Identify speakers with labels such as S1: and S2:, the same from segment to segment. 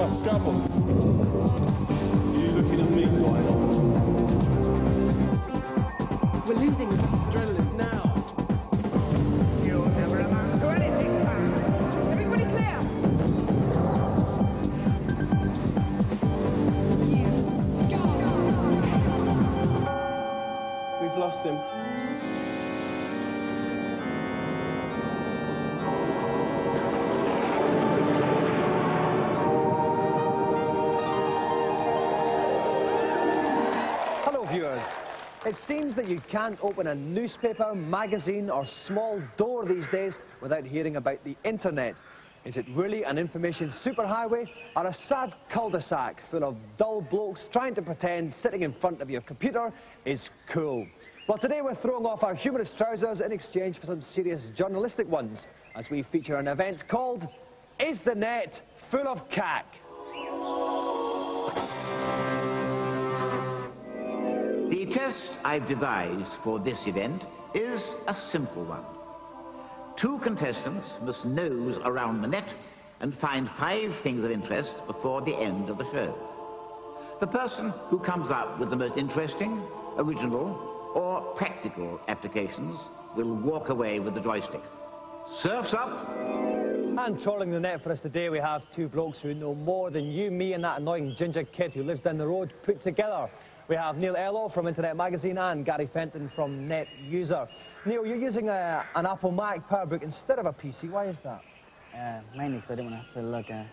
S1: Oh, scalpel. You looking at me, Lionel?
S2: We're losing adrenaline now.
S3: You'll never amount to anything, pal.
S4: Everybody clear. You scum.
S1: We've lost him.
S5: Viewers, it seems that you can't open a newspaper, magazine or small door these days without hearing about the internet. Is it really an information superhighway or a sad cul-de-sac full of dull blokes trying to pretend sitting in front of your computer is cool? Well, today we're throwing off our humorous trousers in exchange for some serious journalistic ones as we feature an event called Is the Net Full of Cack?
S6: The test I've devised for this event is a simple one. 2 contestants must nose around the net and find 5 things of interest before the end of the show. The person who comes up with the most interesting, original, or practical applications will walk away with the joystick. Surf's up!
S5: And trolling the net for us today, we have 2 blokes who know more than you, me, and that annoying ginger kid who lives down the road put together. We have Neil Ello from Internet Magazine and Gary Fenton from Net User. Neil, you're using an Apple Mac PowerBook instead of a PC. Why is that?
S7: Mainly because I didn't want to have to lug a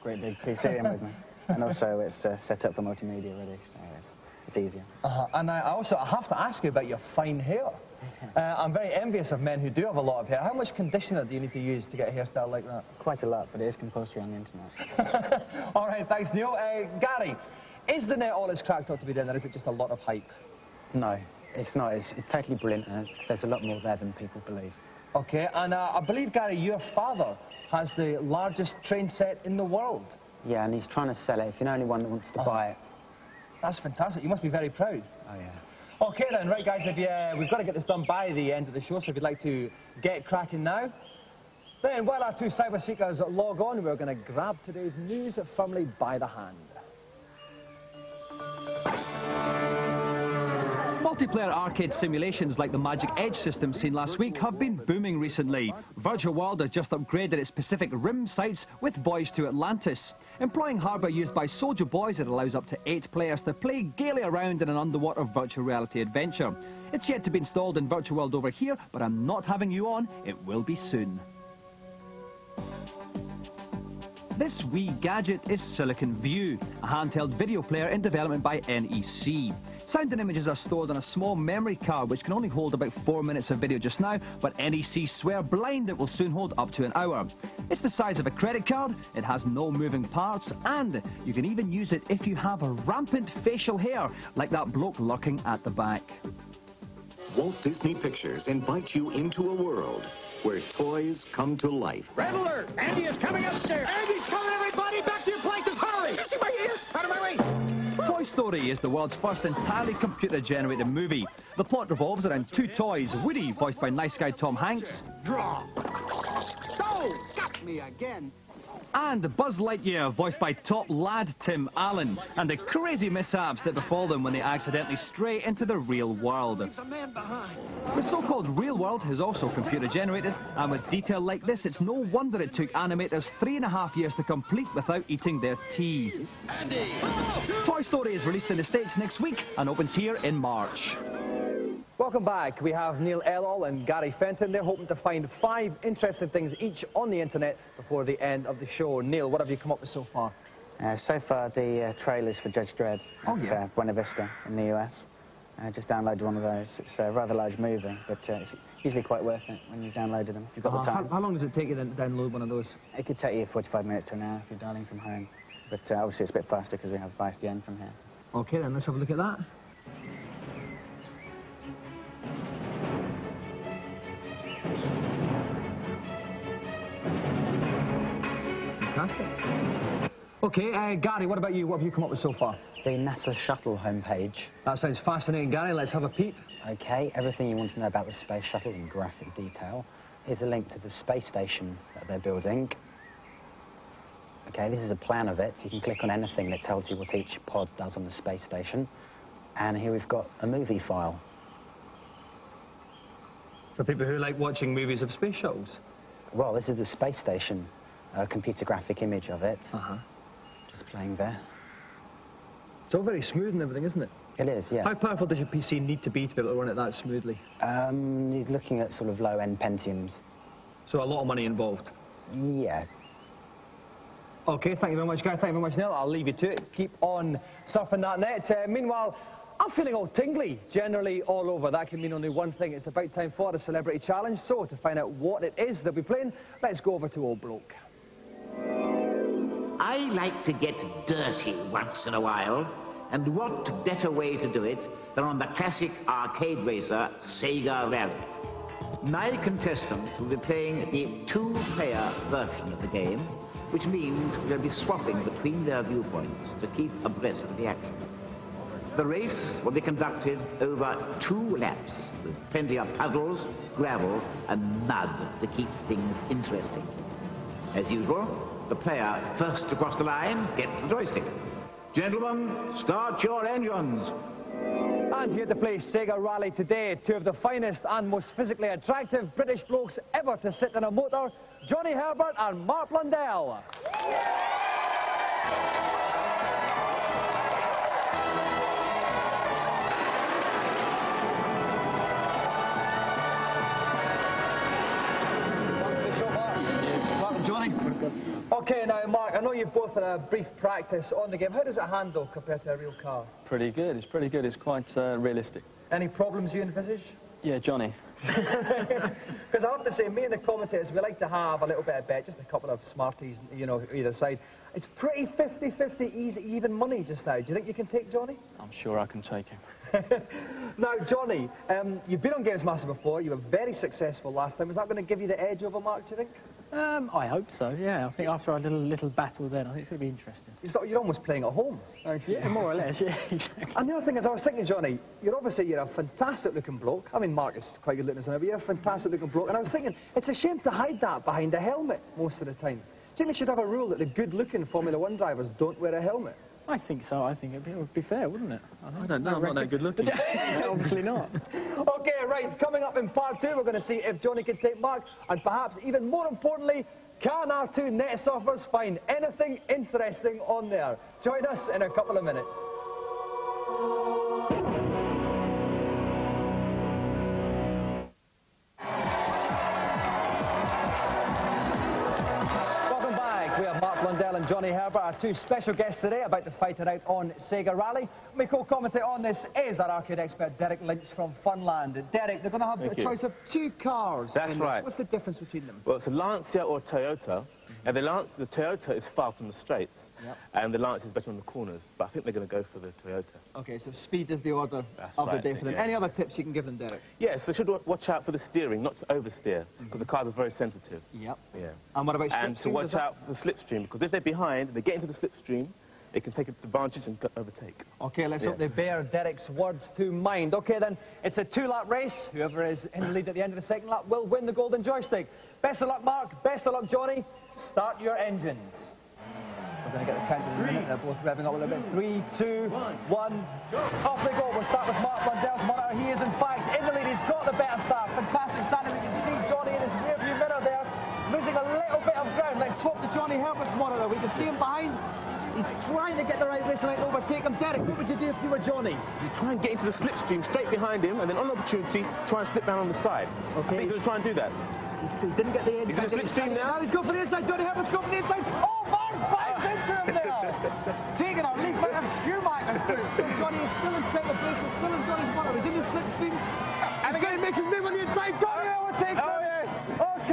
S7: great big PC in with me. And also it's set up for multimedia already, so it's easier.
S5: And I have to ask you about your fine hair. I'm very envious of men who do have a lot of hair. How much conditioner do you need to use to get a hairstyle like that?
S7: Quite a lot, but it is compulsory on the internet.
S5: All right, thanks, Neil. Gary, is the net all it's cracked up to be then, or is it just a lot of hype?
S7: No, it's not. It's totally brilliant, and there's a lot more there than people believe.
S5: Okay, and I believe, Gary, your father has the largest train set in the world.
S7: Yeah, and he's trying to sell it. If you're the only one that wants to buy it.
S5: That's fantastic. You must be very proud.
S7: Oh, yeah.
S5: Okay, then, right, guys, we've got to get this done by the end of the show, so if you'd like to get cracking now. Then, while our 2 cyber seekers log on, we're going to grab today's news firmly by the hand. Multiplayer arcade simulations like the Magic Edge system seen last week have been booming recently. Virtual World has just upgraded its Pacific Rim sites with Voyage to Atlantis. Employing hardware used by Soldier Boys, it allows up to 8 players to play gaily around in an underwater virtual reality adventure. It's yet to be installed in Virtual World over here, but I'm not having you on. It will be soon. This wee gadget is Silicon View, a handheld video player in development by NEC. Sound and images are stored on a small memory card which can only hold about 4 minutes of video just now, but NEC swear blind it will soon hold up to an hour. It's the size of a credit card, it has no moving parts, and you can even use it if you have a rampant facial hair, like that bloke lurking at the back.
S8: Walt Disney Pictures invites you into a world where toys come to life.
S3: Red alert! Andy is coming upstairs! Andy's coming, everybody! Back to your places! Hurry! Did you see my ear? Out of my way!
S5: Toy Story is the world's first entirely computer-generated movie. The plot revolves around 2 toys, Woody, voiced by nice guy Tom Hanks.
S3: Draw! Oh! Got me again!
S5: And Buzz Lightyear, voiced by top lad Tim Allen, and the crazy mishaps that befall them when they accidentally stray into the real world. The so-called real world is also computer-generated, and with detail like this, it's no wonder it took animators 3.5 years to complete without eating their tea.
S3: Andy!
S5: Toy Story is released in the States next week and opens here in March. Welcome back. We have Neil Ello and Gary Fenton. They're hoping to find 5 interesting things each on the internet before the end of the show. Neil, what have you come up with so far?
S7: So far, the trailers for Judge Dredd at Buena Vista in the US. Just downloaded one of those. It's a rather large movie, but it's usually quite worth it when you've downloaded them, if you've got the time.
S5: How long does it take you to download one of those?
S7: It could take you 45 minutes to an hour if you're dialing from home. But obviously it's a bit faster because we have VSDN from here.
S5: Okay, then let's have a look at that. Fantastic. Okay, Gary, what about you? What have you come up with so far?
S7: The NASA shuttle homepage.
S5: That sounds fascinating, Gary. Let's have a peep.
S7: Okay, everything you want to know about the space shuttle in graphic detail. Here's a link to the space station that they're building. Okay, Okay, this is a plan of it. So you can click on anything that tells you what each pod does on the space station. And here we've got a movie file.
S5: For people who like watching movies of space shuttles?
S7: Well, this is the space station, computer graphic image of it. Just playing there.
S5: It's all very smooth and everything, isn't it?
S7: It is, yeah.
S5: How powerful does your PC need to be able to run it that smoothly?
S7: You're looking at sort of low-end Pentiums.
S5: So a lot of money involved?
S7: Yeah.
S5: OK, thank you very much, Guy. Thank you very much, Neil. I'll leave you to it. Keep on surfing that net. Meanwhile, I'm feeling all tingly, generally all over. That can mean only one thing. It's about time for the Celebrity Challenge. So, to find out what it is they'll be playing, let's go over to Old Bloke.
S6: I like to get dirty once in a while, and what better way to do it than on the classic arcade racer, Sega Rally. My contestants will be playing the two-player version of the game, which means they'll be swapping between their viewpoints to keep abreast of the action. The race will be conducted over 2 laps, with plenty of puddles, gravel, and mud to keep things interesting. As usual, the player first across the line gets the joystick. Gentlemen, start your engines.
S5: And here to play Sega Rally today, 2 of the finest and most physically attractive British blokes ever to sit in a motor, Johnny Herbert and Mark Blundell. Johnny. OK, now, Mark, I know you've both had a brief practice on the game. How does it handle compared to a real car?
S9: Pretty good. It's pretty good. It's quite realistic.
S5: Any problems you envisage?
S9: Yeah, Johnny.
S5: Because I have to say, me and the commentators, we like to have a little bit of bet, just a couple of smarties, you know, either side. It's pretty 50-50 easy, even money just now. Do you think you can take Johnny?
S9: I'm sure I can take him.
S5: Now, Johnny, you've been on Gamesmaster before. You were very successful last time. Is that going to give you the edge over Mark, do you think?
S10: I hope so, yeah. I think after our little battle then, I think it's going to be interesting.
S5: You're almost playing at home, aren't you?
S10: Yeah, more or less, yeah, exactly.
S5: And the other thing is, I was thinking, Johnny, you're a fantastic-looking bloke. I mean, Mark is quite good-looking as well, but you're a fantastic-looking bloke. And I was thinking, it's a shame to hide that behind a helmet most of the time. Do you think they should have a rule that the good-looking Formula 1 drivers don't wear a helmet?
S10: I think so. I think it would be fair, wouldn't it?
S9: I don't know. I'm not that good-looking.
S10: Obviously not.
S5: OK, right. Coming up in part 2, we're going to see if Johnny can take Mark, and perhaps even more importantly, can our 2 net surfers find anything interesting on there? Join us in a couple of minutes. Welcome back. We have Mark Blundell and Johnny Herbert, our 2 special guests today, about to fight it out on Sega Rally. My co-commentator on this is our arcade expert, Derek Lynch from Funland. Derek, they're going to have a choice of 2 cars.
S11: That's right.
S5: What's the difference between them?
S11: Well, it's a Lancia or a Toyota. And the Toyota is fast on the straights, and the Lancia is better on the corners. But I think they're going to go for the Toyota.
S5: OK, so speed is the order of the day for them. Any other tips you can give them, Derek?
S11: Yes, they should watch out for the steering, not to oversteer, because the cars are very sensitive.
S5: Yep.
S11: Yeah.
S5: And what about slipstream?
S11: And to watch out for the slipstream, because if they're behind and they get into the slipstream, they can take advantage and overtake. OK, let's hope they bear Derek's words to mind. OK, then, it's a 2-lap race. Whoever is in the lead at the end of the second lap will win the golden joystick. Best of luck, Mark. Best of luck, Johnny. Start your engines. We're going to get the count in a minute. They're both revving up a little bit. 3, 2, 1, off they go. We'll start with Mark Blundell's monitor. He is, in fact, in the lead. He's got the better start. Fantastic standing. We can see Johnny in his rearview mirror there, losing a little bit of ground. Let's swap to Johnny Herbert's monitor. We can see him behind. He's trying to get the right race and overtake him. Derek, what would you do if you were Johnny? You try and get into the slipstream straight behind him, and then on opportunity, try and slip down on the side. Okay. I think he's going to try and do that.
S5: He didn't get the inside.
S11: He's in the slipstream now.
S5: Now he's going for the inside. Johnny Herbert's going for the inside. Oh, Mark fires into him there. Taking a leap out of Schumacher's boots. So Johnny is still in second place. We're still in Johnny's monitor. He's in the slipstream. And again, he makes his move on the inside. Johnny overtakes him. Oh, yes. OK.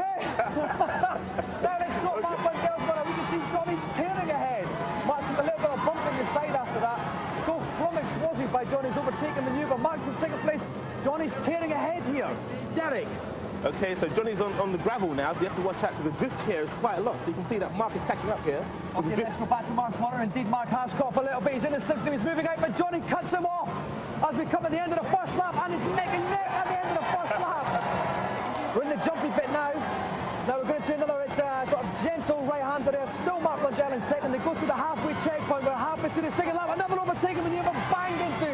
S5: Now let's go Mark Blundell's monitor. We can see Johnny tearing ahead. Mark took a little bit of bump in the side after that. So flummoxed was he by Johnny's overtaking manoeuvre. Mark's in second place. Johnny's tearing ahead here. Derek.
S11: OK, so Johnny's on the gravel now, so you have to watch out because the drift here is quite a lot. So you can see that Mark is catching up here.
S5: OK, let's go back to Mark's monitor. Indeed, Mark has caught up a little bit. He's in the slipstream, he's moving out, but Johnny cuts him off as we come at the end of the first lap, and he's neck and neck at the end of the first lap. We're in the jumpy bit now. Now we're going to do another, it's a sort of gentle right-hander there, still Mark Blundell in second. They go to the halfway checkpoint. We're halfway through the second lap. Another overtaken when you have banged into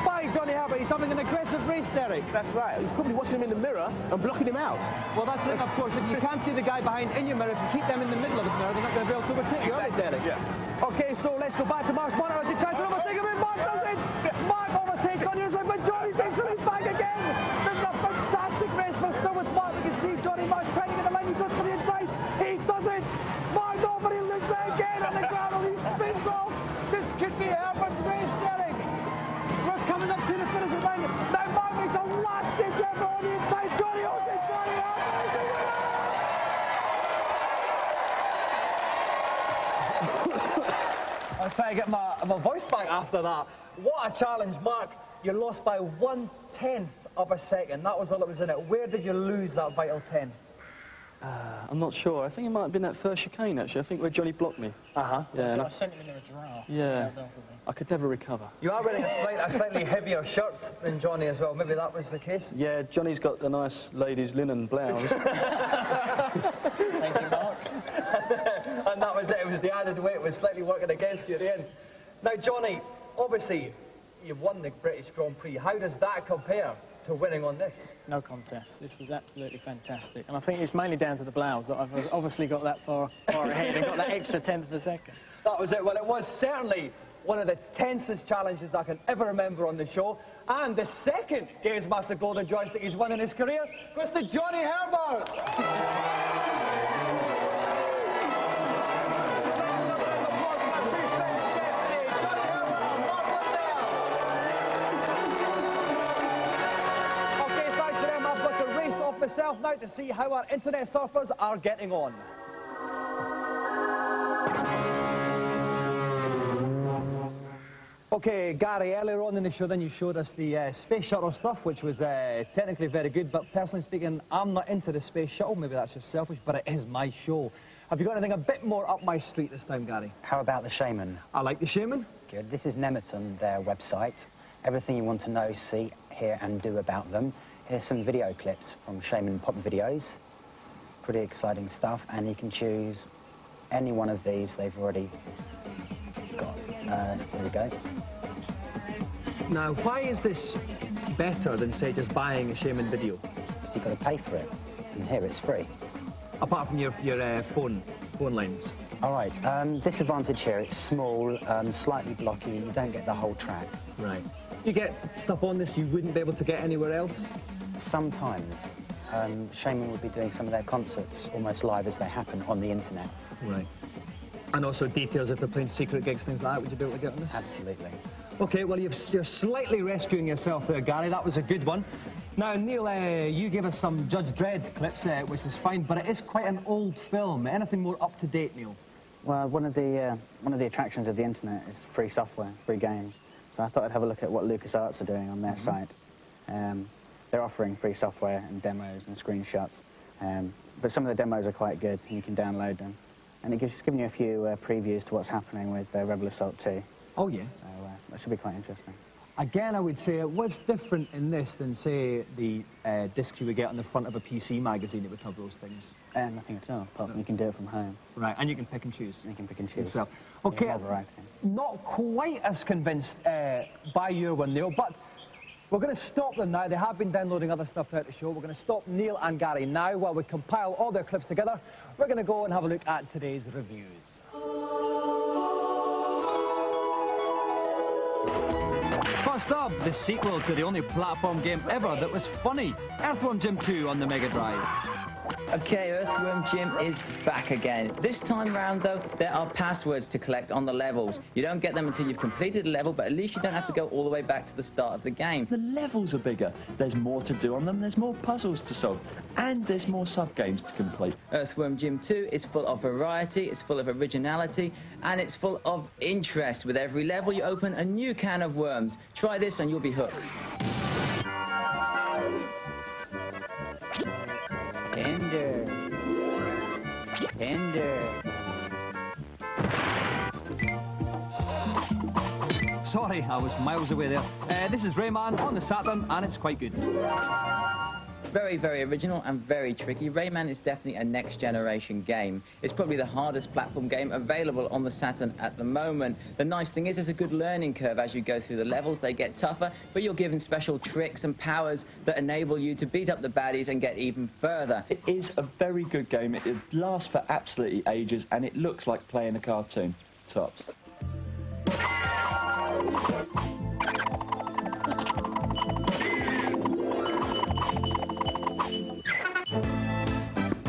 S5: by Johnny Herbert. He's having an aggressive race, Derek.
S11: That's right. He's probably watching him in the mirror and blocking him out.
S5: Well, that's it, of course. If you can't see the guy behind in your mirror, if you keep them in the middle of the mirror, they're not going to be able to overtake you, are they, Derek?
S11: Yeah.
S5: OK, so let's go back to Mark's monitor as he tries to overtake him. Mark does it! Mark overtakes on the inside, but Johnny takes the lead back again. This is a fantastic race. We're still with Mark. We can see Johnny Mark's trying to get the line. He goes for the inside. He does it! Mark over, he loses it again on the ground. He spins off. This could be Herbert's race, Derek. We're coming up to the finishing line. Now Mark makes a last ditch effort on the inside. Johnny holds it. Johnny Herbert is the winner! I'll try to get my voice back after that. What a challenge, Mark. You lost by 1/10 of a second. That was all that was in it. Where did you lose that vital 10th?
S9: I'm not sure. I think it might have been that first chicane, actually. I think where Johnny blocked me.
S5: Uh-huh.
S9: Yeah,
S10: I sent him in a draft.
S9: yeah. I could never recover.
S5: You are wearing a slightly heavier shirt than Johnny as well. Maybe that was the case?
S9: Yeah, Johnny's got a nice ladies' linen blouse.
S10: Thank you, Mark.
S5: And that was it. It was the added weight was slightly working against you at the end. Now, Johnny, obviously, you've won the British Grand Prix. How does that compare to winning on this?
S10: No contest. This was absolutely fantastic. And I think it's mainly down to the blouse that I've obviously got that far ahead and got that extra 10th of a second.
S5: That was it. Well, it was certainly one of the tensest challenges I can ever remember on the show. And the second Gamesmaster Golden Joystick he's won in his career goes to Johnny Herbert. Myself now to see how our internet surfers are getting on. OK, Gary, earlier on in the show then you showed us the space shuttle stuff, which was technically very good, but personally speaking, I'm not into the space shuttle. Maybe that's just selfish, but it is my show. Have you got anything a bit more up my street this time, Gary?
S12: How about the Shaman?
S5: I like the Shaman.
S12: Good. This is Nemeton, their website. Everything you want to know, see, hear and do about them. Here's some video clips from Shaman Pop Videos. Pretty exciting stuff, and you can choose any one of these. They've already got. There we go.
S5: Now, why is this better than, say, just buying a Shaman video?
S12: Because you've got to pay for it, and here it's free.
S5: Apart from your phone lens.
S12: All right. Disadvantage here, it's small, slightly blocky. You don't get the whole track.
S5: Right. You get stuff on this you wouldn't be able to get anywhere else?
S12: Sometimes. Shaman would be doing some of their concerts almost live as they happen on the internet.
S5: Right. And also details if they're playing secret gigs, things like that, would you be able to get on this?
S12: Absolutely. OK,
S5: well, you're slightly rescuing yourself there, Gary. That was a good one. Now, Neil, you gave us some Judge Dredd clips, which was fine, but it is quite an old film. Anything more up to date, Neil?
S7: Well, one of the attractions of the internet is free software, free games. So I thought I'd have a look at what LucasArts are doing on their site. They're offering free software and demos and screenshots, but some of the demos are quite good, and you can download them. And it's giving you a few previews to what's happening with Rebel Assault 2.
S5: Oh, yes.
S7: So that should be quite interesting.
S5: Again, I would say, what's different in this than, say, the discs you would get on the front of a PC magazine that would have those things?
S7: Nothing at all, apart from you can do it from home.
S5: Right, and you can pick and choose.
S7: You can pick and choose.
S5: Yourself. OK, not quite as convinced by your one, Neil, but we're going to stop them now. They have been downloading other stuff throughout the show. We're going to stop Neil and Gary now while we compile all their clips together. We're going to go and have a look at today's reviews. First up, the sequel to the only platform game ever that was funny, Earthworm Jim 2 on the Mega Drive.
S13: Okay, Earthworm Jim is back again. This time round, though, there are passwords to collect on the levels. You don't get them until you've completed a level, but at least you don't have to go all the way back to the start of the game.
S14: The levels are bigger. There's more to do on them, there's more puzzles to solve, and there's more sub-games to complete.
S13: Earthworm Jim 2 is full of variety, it's full of originality, and it's full of interest. With every level, you open a new can of worms. Try this and you'll be hooked.
S12: Ender.
S5: Sorry, I was miles away there. This is Rayman on the Saturn, and it's quite good.
S13: Very, very original and very tricky. Rayman is definitely a next-generation game. It's probably the hardest platform game available on the Saturn at the moment. The nice thing is there's a good learning curve as you go through the levels. They get tougher, but you're given special tricks and powers that enable you to beat up the baddies and get even further.
S14: It is a very good game. It lasts for absolutely ages, and it looks like playing a cartoon. Tops.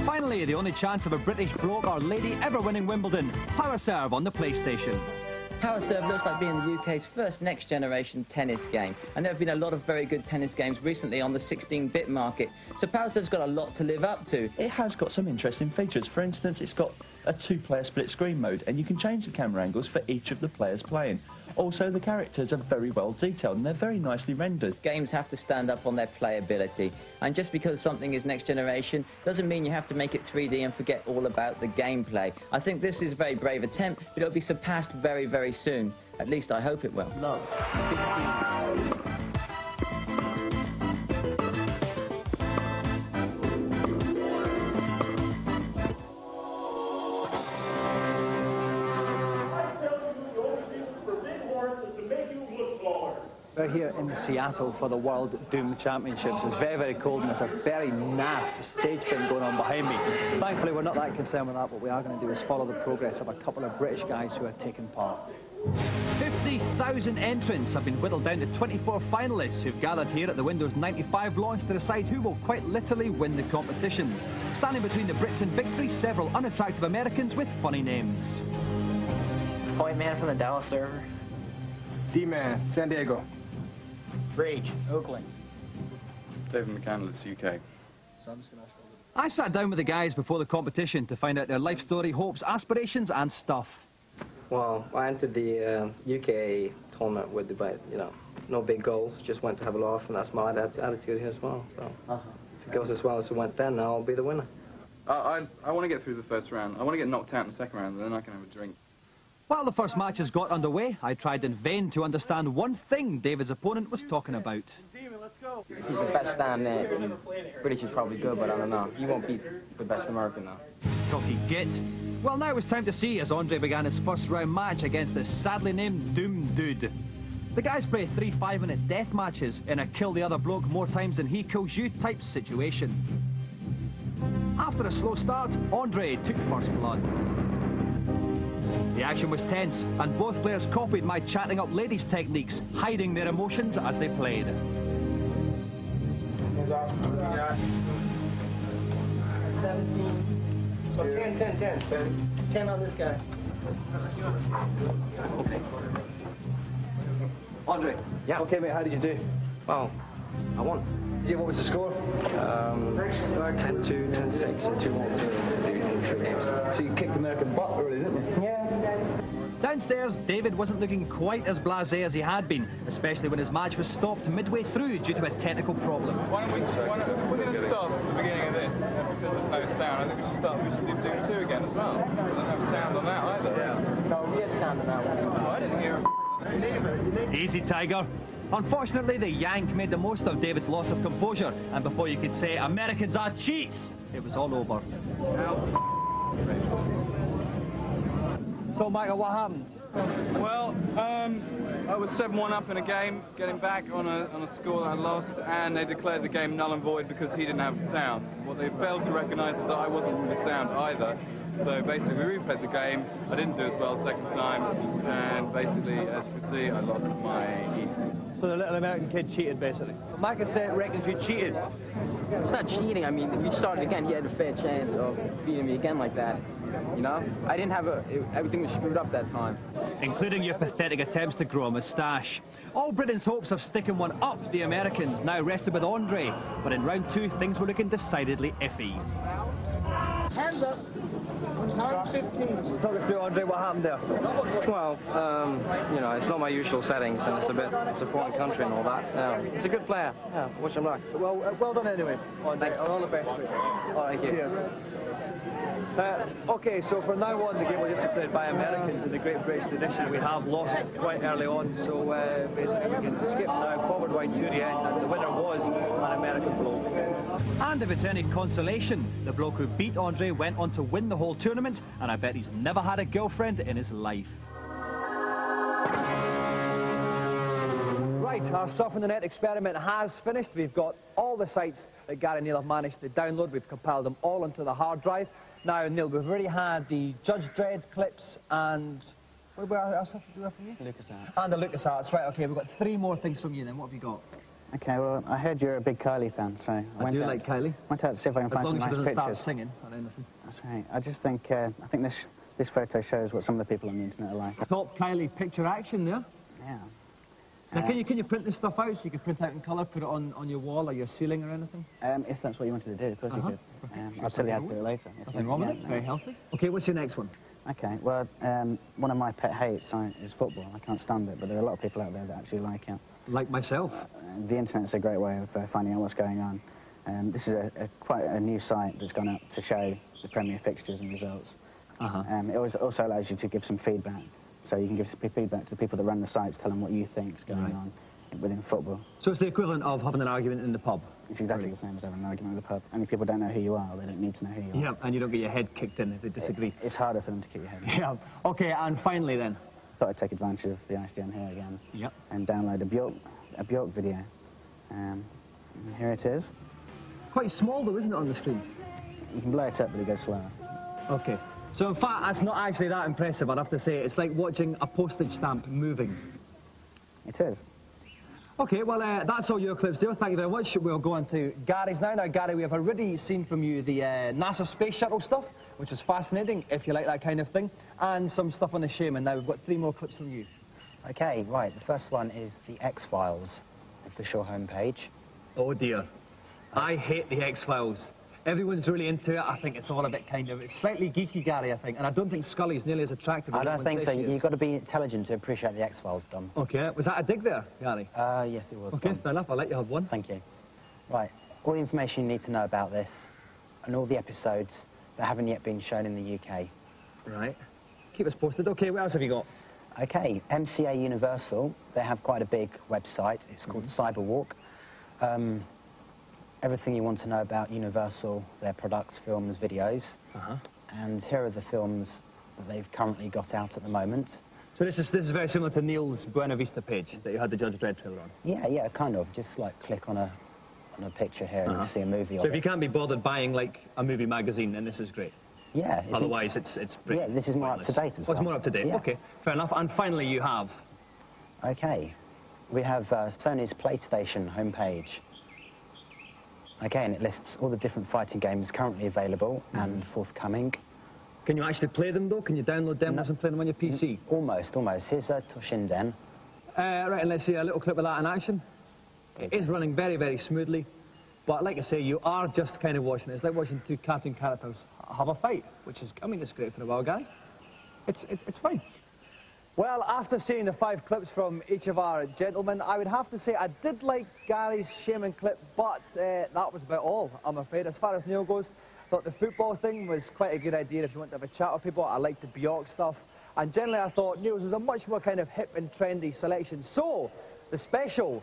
S5: Finally, the only chance of a British bloke or lady ever winning Wimbledon. Power Serve on the PlayStation.
S13: Power Serve looks like being the UK's first next-generation tennis game, and there have been a lot of very good tennis games recently on the 16-bit market, so Power Serve's got a lot to live up to.
S14: It has got some interesting features. For instance, it's got a two-player split-screen mode, and you can change the camera angles for each of the players playing. Also, the characters are very well detailed, and they're very nicely rendered.
S13: Games have to stand up on their playability, and just because something is next-generation doesn't mean you have to make it 3D and forget all about the gameplay. I think this is a very brave attempt, but it'll be surpassed very, very soon. At least I hope it will.
S5: Love. We're here in Seattle for the World Doom Championships. It's very, very cold, and there's a very naff stage thing going on behind me. Thankfully, we're not that concerned with that. What we are going to do is follow the progress of a couple of British guys who are taking part. 50,000 entrants have been whittled down to 24 finalists who've gathered here at the Windows 95 launch to decide who will quite literally win the competition. Standing between the Brits and victory, several unattractive Americans with funny names.
S10: Point Man from the Dallas server.
S15: D-Man, San Diego.
S10: Rage, Oakland.
S16: David McCandless, UK.
S5: I sat down with the guys before the competition to find out their life story, hopes, aspirations and stuff.
S17: Well, I entered the UK tournament with no big goals, just went to have a laugh, and that's my attitude here as well. So if it goes as well as it went then, I'll be the winner.
S16: I want to get through the first round. I want to get knocked out in the second round, and then I can have a drink.
S5: While the first matches got underway, I tried in vain to understand one thing David's opponent was talking about.
S17: He's the best down there. British is probably good, but I don't know. He won't beat the best American now.
S5: Cocky git. Well, now it's time to see as Andre began his first round match against the sadly named Doom Dude. The guys play 3 5-minute death matches in a kill the other bloke more times than he kills you type situation. After a slow start, Andre took first blood. The action was tense, and both players copied my chatting up ladies techniques, hiding their emotions as they played.
S10: 17. So 10, 10, 10. 10 on this guy.
S5: Okay. Andre.
S17: Yeah.
S5: Okay, mate, how did you do?
S17: Well, I won.
S5: Yeah, what was the score?
S17: 10-2, 10-6, and 2-1 in 3 games.
S5: So you kicked American butt early, didn't you?
S17: Yeah.
S5: Downstairs, David wasn't looking quite as blasé as he had been, especially when his match was stopped midway through due to a technical problem.
S16: We're going to stop at the beginning of this, because there's no sound. I think we should do Doom 2 again as well. There's no sound on that either.
S17: Yeah. No, we had sound on that one.
S16: Oh, I didn't hear it.
S5: Easy, Tiger. Unfortunately, the Yank made the most of David's loss of composure, and before you could say, Americans are cheats, it was all over. So, Michael, what happened?
S16: Well, I was 7-1 up in a game, getting back on a score that I lost, and they declared the game null and void because he didn't have sound. What they failed to recognise is that I wasn't really sound either. So basically, we replayed the game. I didn't do as well the second time, and basically, as you can see, I lost my heat.
S10: So the little American kid cheated, basically.
S5: Micah said reckons you cheated.
S17: It's not cheating. I mean, if we started again, he had a fair chance of beating me again like that. You know? I didn't have everything was screwed up that time.
S5: Including your pathetic attempts to grow a moustache. All Britain's hopes of sticking one up the Americans now rested with Andre, but in round 2, things were looking decidedly iffy.
S10: Hands up. Count 15.
S5: Talk us through, Andre, what happened there?
S17: Well, you know, it's not my usual settings, and it's a foreign country and all that. It's a good player. Yeah, wish him luck.
S5: Well done anyway, Andre.
S17: Thanks.
S5: All the best.
S17: Thank you.
S5: Cheers. Okay, so from now on, the game will just be played by Americans in the Great British tradition. We have lost quite early on, so basically we can skip now, forward wide to the end, and the winner was an American bloke. And if it's any consolation, the bloke who beat Andre went on to win the whole tournament, and I bet he's never had a girlfriend in his life. Right, our Surf on the Net experiment has finished. We've got all the sites that Gary and Neil have managed to download. We've compiled them all onto the hard drive. Now, Neil, we've already had the Judge Dredd clips and... What else have we got from you?
S7: LucasArts.
S5: And the LucasArts. Right, OK, we've got 3 more things from you then. What have you got?
S7: OK, well, I heard you're a big Kylie fan, so...
S5: I do like Kylie.
S7: Went out to see if I can find some nice pictures.
S5: As long as she doesn't start singing or anything.
S7: That's right. I just think, this photo shows what some of the people on the internet are like.
S5: Top Kylie picture action there.
S7: Yeah.
S5: Now, can you print this stuff out so you can print out in colour, put it on your wall or your ceiling or anything?
S7: If that's what you wanted to do, of course you could. I'll tell you how to do it later.
S5: Nothing wrong with it, very healthy. OK, what's your next one?
S7: OK, well, one of my pet hates is football. I can't stand it, but there are a lot of people out there that actually like it.
S5: Like myself?
S7: The internet's a great way of finding out what's going on. This is quite a new site that's gone out to show the Premier fixtures and results. It also allows you to give some feedback. So you can give feedback to the people that run the sites, tell them what you think is going on within football.
S5: So it's the equivalent of having an argument in the pub?
S7: It's exactly the same as having an argument in the pub. Only people don't know who you are, they don't need to know who you are.
S5: Yeah, and you don't get your head kicked in if they disagree.
S7: It's harder for them to kick your head in.
S5: Yeah. OK, and finally then?
S7: I thought I'd take advantage of the ISDN here again.
S5: Yep.
S7: And download a Bjork video. Here it is.
S5: Quite small though, isn't it, on the screen?
S7: You can blow it up, but it goes slower.
S5: OK. So in fact, that's not actually that impressive, I'd have to say. It's like watching a postage stamp moving.
S7: It is.
S5: OK, well, that's all your clips, dear. Thank you very much. We'll go on to Gary's now. Now, Gary, we have already seen from you the NASA Space Shuttle stuff, which was fascinating, if you like that kind of thing, and some stuff on the Shaman. Now, we've got 3 more clips from you.
S12: OK, right. The first one is the X-Files official homepage.
S5: Oh, dear. I hate the X-Files. Everyone's really into it. I think it's all a bit it's slightly geeky, Gary, I think. And I don't think Scully's nearly as attractive as
S12: I don't think so. You've got to be intelligent to appreciate the X-Files, Dom.
S5: OK. Was that a dig there, Gary?
S12: Yes, it was.
S5: OK, fair enough. I'll let you have one.
S12: Thank you. Right. All the information you need to know about this and all the episodes that haven't yet been shown in the UK.
S5: Right. Keep us posted. OK, what else have you got?
S12: OK, MCA Universal, they have quite a big website. It's called Cyberwalk. Everything you want to know about Universal, their products, films, videos. And here are the films that they've currently got out at the moment.
S5: So this is very similar to Neil's Buena Vista page that you had the Judge Dredd trailer on?
S12: Yeah, kind of. Just like click on a picture here and you see a movie
S5: So if you can't be bothered buying like a movie magazine, then this is great?
S12: Yeah.
S5: Otherwise it's pretty
S12: this is more up to date as well.
S5: It's more up to date,
S12: yeah.
S5: OK, fair enough. And finally you have?
S12: OK, we have Sony's PlayStation homepage. OK, and it lists all the different fighting games currently available and forthcoming.
S5: Can you actually play them, though? Can you download demos and play them on your PC?
S12: Almost. Here's Toshinden.
S5: Right, and let's see a little clip of that in action. It is running very, very smoothly. But like I say, you are just kind of watching it. It's like watching 2 cartoon characters have a fight, which is, I mean, it's great for a while, guy. It's fine. Well, after seeing the 5 clips from each of our gentlemen, I would have to say I did like Gary's Shaman clip, but that was about all, I'm afraid. As far as Neil goes, I thought the football thing was quite a good idea if you want to have a chat with people. I liked the Bjork stuff. And generally, I thought Neil's was a much more kind of hip and trendy selection. So, the special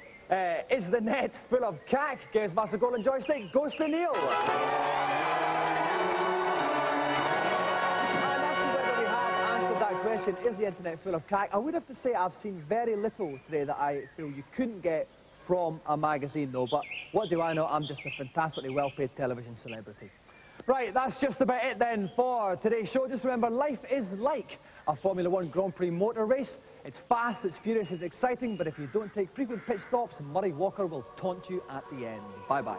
S5: is the net full of cack. Gamesmaster Golden Joystick goes to Neil. Question, is the internet full of cack? I would have to say I've seen very little today that I feel you couldn't get from a magazine, though. But what do I know? I'm just a fantastically well-paid television celebrity. Right, that's just about it then for today's show. Just remember, life is like a Formula 1 Grand Prix motor race. It's fast, it's furious, it's exciting, but if you don't take frequent pit stops, Murray Walker will taunt you at the end. Bye-bye.